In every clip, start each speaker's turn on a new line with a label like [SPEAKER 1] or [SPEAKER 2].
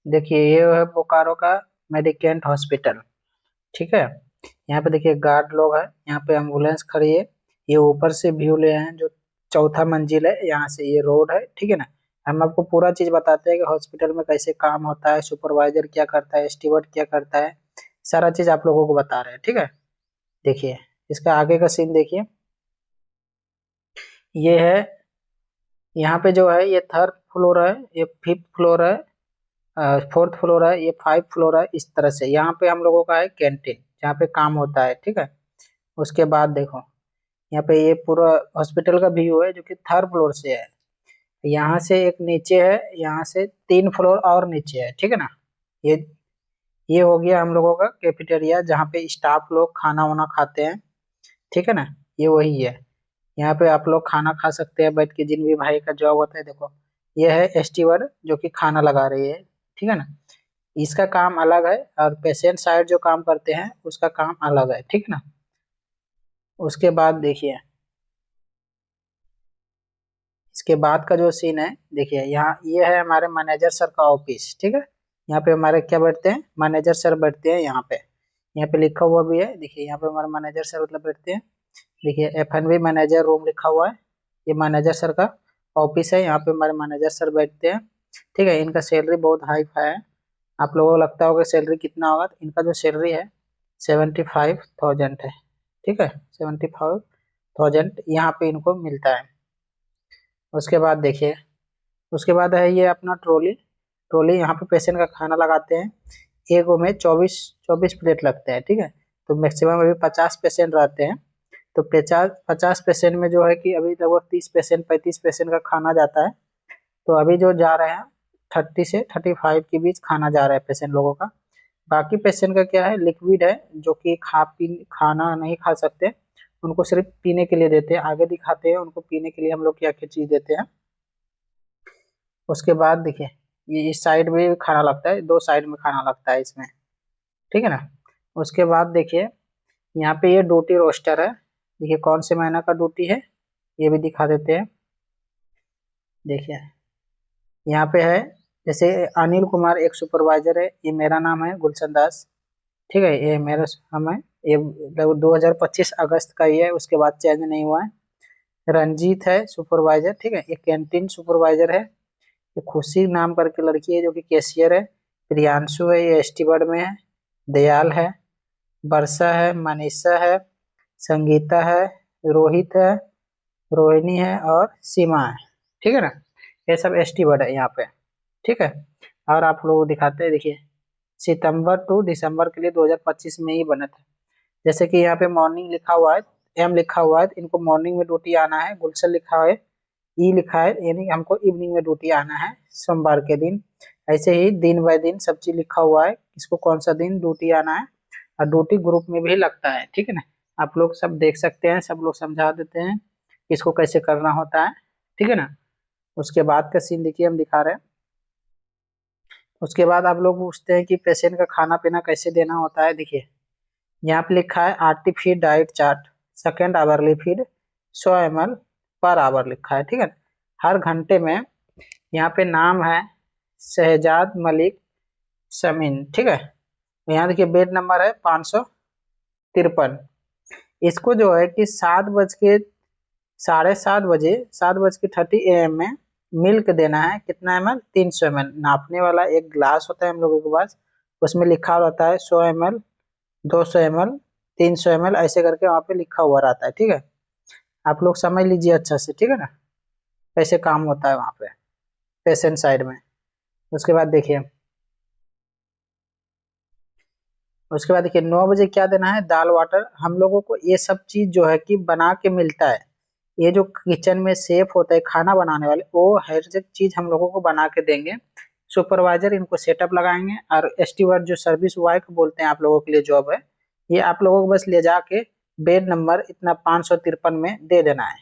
[SPEAKER 1] देखिए ये है बोकारो का मेडिकेंट हॉस्पिटल। ठीक है। यहाँ पे देखिए गार्ड लोग हैं, यहाँ पे एम्बुलेंस खड़ी है। ये ऊपर से व्यू ले हैं जो चौथा मंजिल है, यहाँ से ये रोड है। ठीक है ना। हम आपको पूरा चीज बताते हैं कि हॉस्पिटल में कैसे काम होता है, सुपरवाइजर क्या करता है, स्टीवर्ड क्या करता है, सारा चीज आप लोगों को बता रहे हैं। ठीक है। देखिए इसका आगे का सीन देखिए। ये है, यहाँ पे जो है ये थर्ड फ्लोर है, ये फिफ्थ फ्लोर है, फोर्थ फ्लोर है, ये फाइव फ्लोर है। इस तरह से यहाँ पे हम लोगों का है कैंटीन, जहाँ पे काम होता है। ठीक है। उसके बाद देखो, यहाँ पे ये पूरा हॉस्पिटल का व्यू है जो कि थर्ड फ्लोर से है। यहाँ से एक नीचे है, यहाँ से तीन फ्लोर और नीचे है। ठीक है ना। ये ये हो गया हम लोगों का कैफेटेरिया, जहाँ पे स्टाफ लोग खाना वाना खाते हैं। ठीक है ना। ये वही है। यहाँ पे आप लोग खाना खा सकते हैं बैठ के, जिन भी भाई का जॉब होता है। देखो ये है स्टीवर्ड जो कि खाना लगा रही है। ठीक है ना। इसका काम अलग है, और पेशेंट साइड जो काम करते हैं उसका काम अलग है। ठीक है ना। उसके बाद देखिए, इसके बाद का जो सीन है, देखिए यहाँ ये है हमारे मैनेजर सर का ऑफिस। ठीक है। यहाँ पे हमारे क्या बैठते हैं, मैनेजर सर बैठते हैं यहाँ पे। यहाँ पे लिखा हुआ भी है, देखिए यहाँ पे हमारे मैनेजर सर मतलब बैठते हैं। देखिए F&B मैनेजर रूम लिखा हुआ है। ये मैनेजर सर का ऑफिस है, यहाँ पे हमारे मैनेजर सर बैठते हैं। ठीक है। इनका सैलरी बहुत हाई फाई है। आप लोगों को लगता होगा सैलरी कितना होगा, तो इनका जो सैलरी है 75,000 है। ठीक है। 75,000 यहाँ पे इनको मिलता है। उसके बाद देखिए, उसके बाद है ये अपना ट्रॉली। ट्रॉली यहाँ पे पेशेंट का खाना लगाते हैं। एक में 24 प्लेट लगते हैं। ठीक है। तो मैक्सिमम अभी 50 पेशेंट रहते हैं। तो 50 50 पेशेंट में जो है कि अभी लगभग 30 पेशेंट 35 पेशेंट का खाना जाता है। तो अभी जो जा रहे हैं 30 से 35 के बीच खाना जा रहा है पेशेंट लोगों का। बाकी पेशेंट का क्या है, लिक्विड है, जो कि खाना नहीं खा सकते, उनको सिर्फ पीने के लिए देते हैं। आगे दिखाते हैं उनको पीने के लिए हम लोग क्या क्या चीज देते हैं। उसके बाद देखिए, ये इस साइड में भी खाना लगता है, दो साइड में खाना लगता है इसमें। ठीक है ना। उसके बाद देखिए, यहाँ पे ये ड्यूटी रोस्टर है। देखिए कौन से महीना का ड्यूटी है, ये भी दिखा देते हैं। देखिए यहाँ पे है, जैसे अनिल कुमार एक सुपरवाइजर है, ये मेरा नाम है गुलशन दास। ठीक है। ये मेरा हम है, ये 2025 अगस्त का ही है, उसके बाद चेंज नहीं हुआ है। रंजीत है सुपरवाइजर। ठीक है। ये कैंटीन सुपरवाइजर है। ये खुशी नाम करके लड़की है जो कि कैशियर है। प्रियांशु है, ये स्टीवर्ड में है। दयाल है, वर्षा है, मनीषा है, संगीता है, रोहित है, रोहिणी है और सीमा है। ठीक है ना। ये सब स्टीवर्ड है यहाँ पे। ठीक है। और आप लोग को दिखाते हैं, देखिए सितंबर टू दिसंबर के लिए 2025 में ही बने थे। जैसे कि यहाँ पे मॉर्निंग लिखा हुआ है, एम लिखा हुआ है, तो इनको मॉर्निंग में ड्यूटी आना है। गुलशन लिखा है, ई लिखा है, यानी हमको इवनिंग में ड्यूटी आना है सोमवार के दिन। ऐसे ही दिन बाय दिन सब चीज लिखा हुआ है, किसको कौन सा दिन ड्यूटी आना है। और ड्यूटी ग्रुप में भी लगता है। ठीक है ना। आप लोग सब देख सकते हैं, सब लोग समझा देते हैं किसको कैसे करना होता है। ठीक है ना। उसके बाद का सीन देखिए, हम दिखा रहे हैं। उसके बाद आप लोग पूछते हैं कि पेशेंट का खाना पीना कैसे देना होता है। देखिए यहाँ पे लिखा है RT feed diet chart, second hourly feed 100 ml per hour लिखा है। ठीक है। हर घंटे में यहाँ पे नाम है शहजाद मलिक समीन। ठीक है। यहाँ देखिए बेड नंबर है 553। इसको जो है कि 7:30 बजे 7:30 AM में मिल्क देना है। कितना ml, 300 ml। नापने वाला एक ग्लास होता है हम लोगों के पास, उसमें लिखा रहता है 100 ml, 200 ml, 300 ml, ऐसे करके वहाँ पे लिखा हुआ रहता है। ठीक है। आप लोग समझ लीजिए अच्छा से। ठीक है ना। कैसे काम होता है वहाँ पे पेशेंट साइड में। उसके बाद देखिए, उसके बाद देखिए 9 बजे क्या देना है, दाल वाटर। हम लोगों को ये सब चीज जो है कि बना के मिलता है। ये जो किचन में शेफ होता है खाना बनाने वाले, वो हर एक चीज हम लोगों को बना के देंगे। सुपरवाइजर इनको सेटअप लगाएंगे, और स्टीवर्ड जो सर्विस बॉय को बोलते हैं आप लोगों के लिए जॉब है, ये आप लोगों को बस ले जाके बेड नंबर इतना 553 में दे देना है।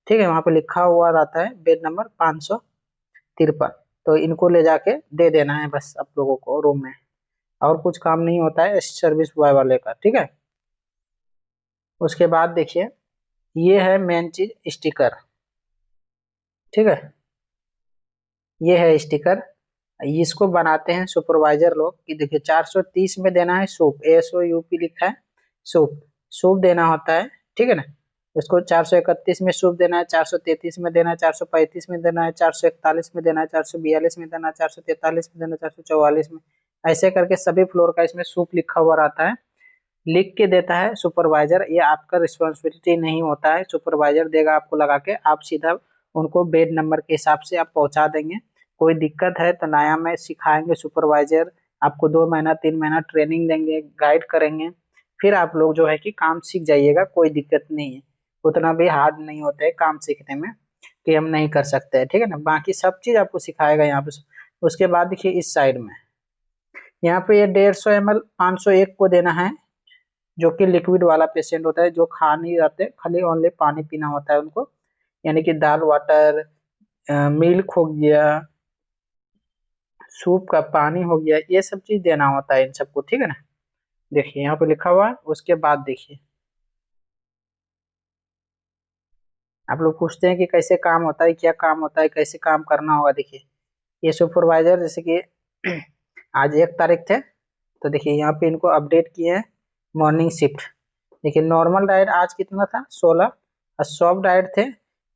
[SPEAKER 1] ठीक है। वहां पे लिखा हुआ रहता है बेड नंबर 553, तो इनको ले जाके दे देना है बस आप लोगों को रूम में। और कुछ काम नहीं होता है सर्विस बॉय वाले का। ठीक है। उसके बाद देखिए, ये है मेन चीज, स्टिकर। ठीक है। ये है स्टिकर। इसको बनाते हैं सुपरवाइजर लोग कि देखिए 430 में देना है सूप, SOUP लिखा है सूप, सूप देना होता है, ठीक है ना। उसको 431 में सूप देना है, 433 में देना है, 435 में देना है, 441 में देना है, 442 में देना है, 443 में देना है, 444 में, ऐसे करके सभी फ्लोर का इसमें सूप लिखा हुआ रहता है। लिख के देता है सुपरवाइजर, ये आपका रिस्पॉन्सिबिलिटी नहीं होता है, सुपरवाइजर देगा आपको लगा के, आप सीधा उनको बेड नंबर के हिसाब से आप पहुंचा देंगे। कोई दिक्कत है तो नया में सिखाएंगे सुपरवाइजर, आपको 2 महीना 3 महीना ट्रेनिंग देंगे, गाइड करेंगे, फिर आप लोग जो है कि काम सीख जाइएगा, कोई दिक्कत नहीं है। उतना भी हार्ड नहीं होता है काम सीखने में कि हम नहीं कर सकते हैं, ठीक है ना। बाकी सब चीज आपको सिखाएगा यहाँ पे। उसके बाद देखिए इस साइड में, यहाँ पे ये 150 ml 501 को देना है, जो कि लिक्विड वाला पेशेंट होता है, जो खा नहीं रहते, खाली ओनली पानी पीना होता है उनको, यानी कि दाल वाटर, मिल्क हो गया, सूप का पानी हो गया, ये सब चीज देना होता है इन सबको, ठीक है ना। देखिए यहाँ पे लिखा हुआ है। उसके बाद देखिए आप लोग पूछते हैं कि कैसे काम होता है, क्या काम होता है, कैसे काम करना होगा। देखिए ये सुपरवाइजर जैसे कि आज 1 तारीख थे, तो देखिए यहाँ पे इनको अपडेट किए हैं मॉर्निंग शिफ्ट। देखिए नॉर्मल डाइट आज कितना था, 16, और सॉफ्ट डाइट थे,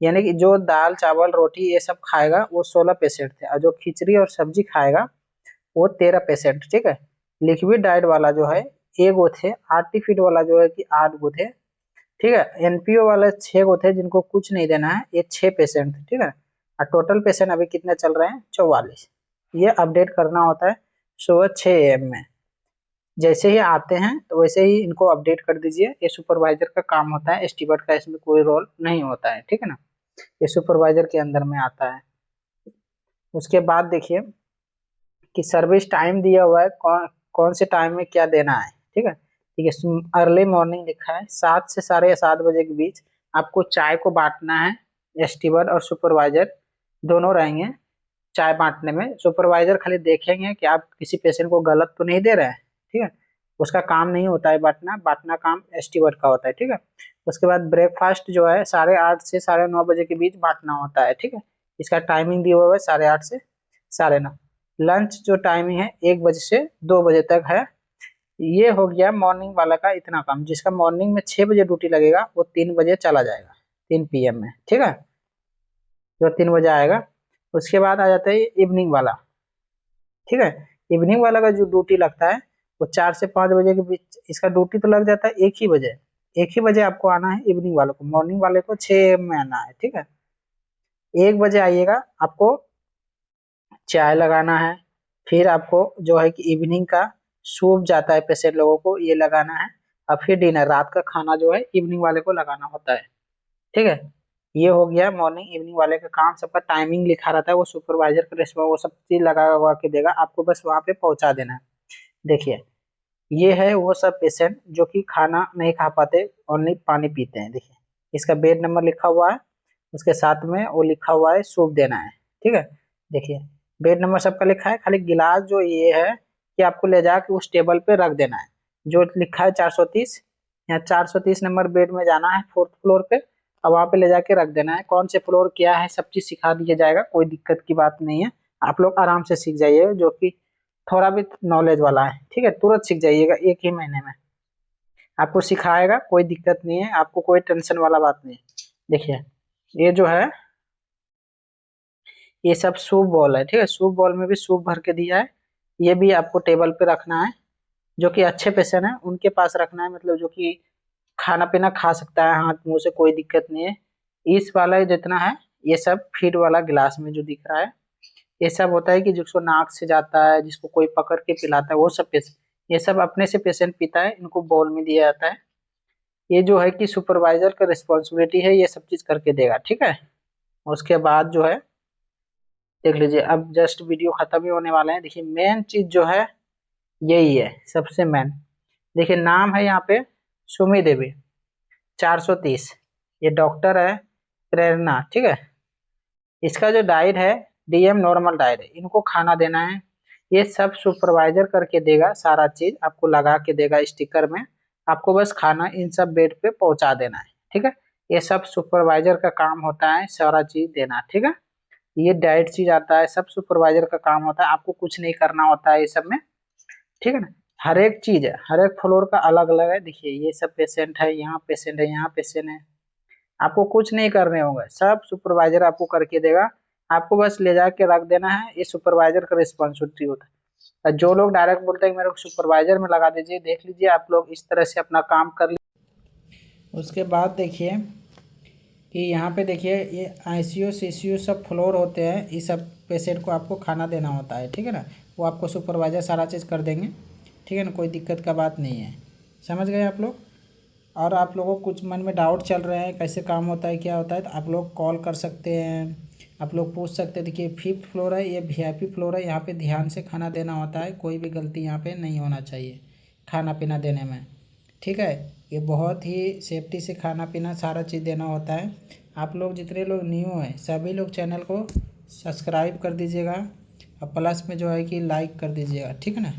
[SPEAKER 1] यानी कि जो दाल चावल रोटी ये सब खाएगा वो 16 पेशेंट थे, और जो खिचड़ी और सब्जी खाएगा वो 13 पेशेंट, ठीक है। लिक्विड डाइट वाला जो है 1 गो थे, आर्टी फीड वाला जो है कि 8 गो थे, ठीक है। NPO वाले 6 गो थे जिनको कुछ नहीं देना है, ये 6 पेशेंट थे, ठीक है। और टोटल पेशेंट अभी कितने चल रहे हैं, 44। ये अपडेट करना होता है सुबह 6 AM में, जैसे ही आते हैं तो वैसे ही इनको अपडेट कर दीजिए। ये सुपरवाइजर का काम होता है, एस्टीमेट का इसमें कोई रोल नहीं होता है, ठीक है ना। ये सुपरवाइजर के अंदर में आता है। उसके बाद देखिए कि सर्विस टाइम दिया हुआ है, कौन कौन से टाइम में क्या देना है, ठीक है। ठीक है, अर्ली मॉर्निंग लिखा है, 7 से 7:30 बजे के बीच आपको चाय को बांटना है। एस्टीवर और सुपरवाइजर दोनों रहेंगे चाय बांटने में। सुपरवाइजर खाली देखेंगे कि आप किसी पेशेंट को गलत तो नहीं दे रहे हैं, ठीक है। उसका काम नहीं होता है बांटना, बांटना काम एस्टीवर का होता है, ठीक है। उसके बाद ब्रेकफास्ट जो है 8:30 से 9:30 बजे के बीच बांटना होता है, ठीक है। इसका टाइमिंग दिया हुआ है 8:30 से 9:30। लंच जो टाइमिंग है 1 बजे से 2 बजे तक है। ये हो गया मॉर्निंग वाला का इतना काम। जिसका मॉर्निंग में 6 बजे ड्यूटी लगेगा वो 3 बजे चला जाएगा, 3 PM में, ठीक है, जो 3 बजे आएगा। उसके बाद आ जाता है इवनिंग वाला, ठीक है। इवनिंग वाला का जो ड्यूटी लगता है वो 4 से 5 बजे के बीच, इसका ड्यूटी तो लग जाता है 1 ही बजे। 1 ही बजे आपको आना है इवनिंग वाले को, मॉर्निंग वाले को 6 AM में आना है, ठीक है। 1 बजे आइएगा, आपको चाय लगाना है, फिर आपको जो है कि इवनिंग का सूप जाता है पेशेंट लोगों को, ये लगाना है, और फिर डिनर रात का खाना जो है इवनिंग वाले को लगाना होता है, ठीक है। ये हो गया मॉर्निंग इवनिंग वाले का काम। सबका टाइमिंग लिखा रहता है, वो सुपरवाइजर का रेस्पॉन्स, वो सब चीज लगा हुआ के देगा आपको, बस वहां पे पहुंचा देना है। देखिए ये है वो सब पेशेंट जो कि खाना नहीं खा पाते, ओनली पानी पीते हैं। देखिए इसका बेड नंबर लिखा हुआ है, उसके साथ में वो लिखा हुआ है सूप देना है, ठीक है। देखिए बेड नंबर सबका लिखा है, खाली गिलास जो ये है कि आपको ले जाके उस टेबल पे रख देना है, जो लिखा है 430। यहाँ 430 नंबर बेड में जाना है, 4th फ्लोर पे, और वहां पे ले जाके रख देना है। कौन से फ्लोर क्या है सब चीज सिखा दिया जाएगा, कोई दिक्कत की बात नहीं है। आप लोग आराम से सीख जाइए, जो कि थोड़ा भी नॉलेज वाला है, ठीक है, तुरंत सीख जाइएगा 1 ही महीने में। आपको सिखाएगा, कोई दिक्कत नहीं है, आपको कोई टेंशन वाला बात नहीं है। देखिए ये जो है ये सब सूप बॉल है, ठीक है। सूप बॉल में भी सूप भर के दिया है, ये भी आपको टेबल पे रखना है। जो कि अच्छे पेशेंट है उनके पास रखना है, मतलब जो कि खाना पीना खा सकता है हाथ मुंह से, कोई दिक्कत नहीं है। इस वाला जितना है ये सब फीड वाला गिलास में जो दिख रहा है, ये सब होता है कि जिसको नाक से जाता है, जिसको कोई पकड़ के पिलाता है, वो सब पेशेंट, ये सब अपने से पेशेंट पीता है, इनको बोल में दिया जाता है। ये जो है कि सुपरवाइजर का रिस्पॉन्सिबिलिटी है, ये सब चीज करके देगा, ठीक है। उसके बाद जो है देख लीजिए, अब जस्ट वीडियो खत्म ही होने वाला है। देखिए मेन चीज जो है यही है सबसे मेन। देखिए नाम है यहाँ पे सुमी देवी, 430, ये डॉक्टर है प्रेरणा, ठीक है। इसका जो डाइट है DM नॉर्मल डाइट है, इनको खाना देना है। ये सब सुपरवाइजर करके देगा, सारा चीज आपको लगा के देगा स्टिकर में, आपको बस खाना इन सब बेड पे पहुंचा देना है, ठीक है। ये सब सुपरवाइजर का काम होता है, सारा चीज देना, ठीक है। ये डायरेक्ट चीज आता है, सब सुपरवाइजर का काम होता है, आपको कुछ नहीं करना होता है ये सब में, ठीक है ना। हर एक चीज है, हर एक फ्लोर का अलग अलग है। देखिए ये सब पेशेंट है, यहाँ पेशेंट है, यहाँ पेशेंट है, आपको कुछ नहीं करने होंगे, सब सुपरवाइजर आपको करके देगा। आपको बस ले जाके रख देना है, ये सुपरवाइजर का रिस्पॉन्सिबिलिटी होता है। और जो लोग डायरेक्ट बोलते हैं कि मेरे को सुपरवाइजर में लगा दीजिए, देख लीजिए आप लोग इस तरह से अपना काम कर लीजिए। उसके बाद देखिए कि यहाँ पे देखिए ये आईसीयू सीसीयू सब फ्लोर होते हैं, इस सब पेशेंट को आपको खाना देना होता है, ठीक है ना। वो आपको सुपरवाइजर सारा चीज़ कर देंगे, ठीक है ना, कोई दिक्कत का बात नहीं है। समझ गए आप लोग। और आप लोगों को कुछ मन में डाउट चल रहे हैं कैसे काम होता है क्या होता है, तो आप लोग कॉल कर सकते हैं, आप लोग पूछ सकते हैं। देखिए 5th फ्लोर है, ये वीआईपी फ्लोर है, यहाँ पे ध्यान से खाना देना होता है, कोई भी गलती यहाँ पे नहीं होना चाहिए खाना पीना देने में, ठीक है। ये बहुत ही सेफ्टी से खाना पीना सारा चीज़ देना होता है। आप लोग जितने लोग न्यू हैं सभी लोग चैनल को सब्सक्राइब कर दीजिएगा और प्लस में जो है कि लाइक कर दीजिएगा, ठीक है ना।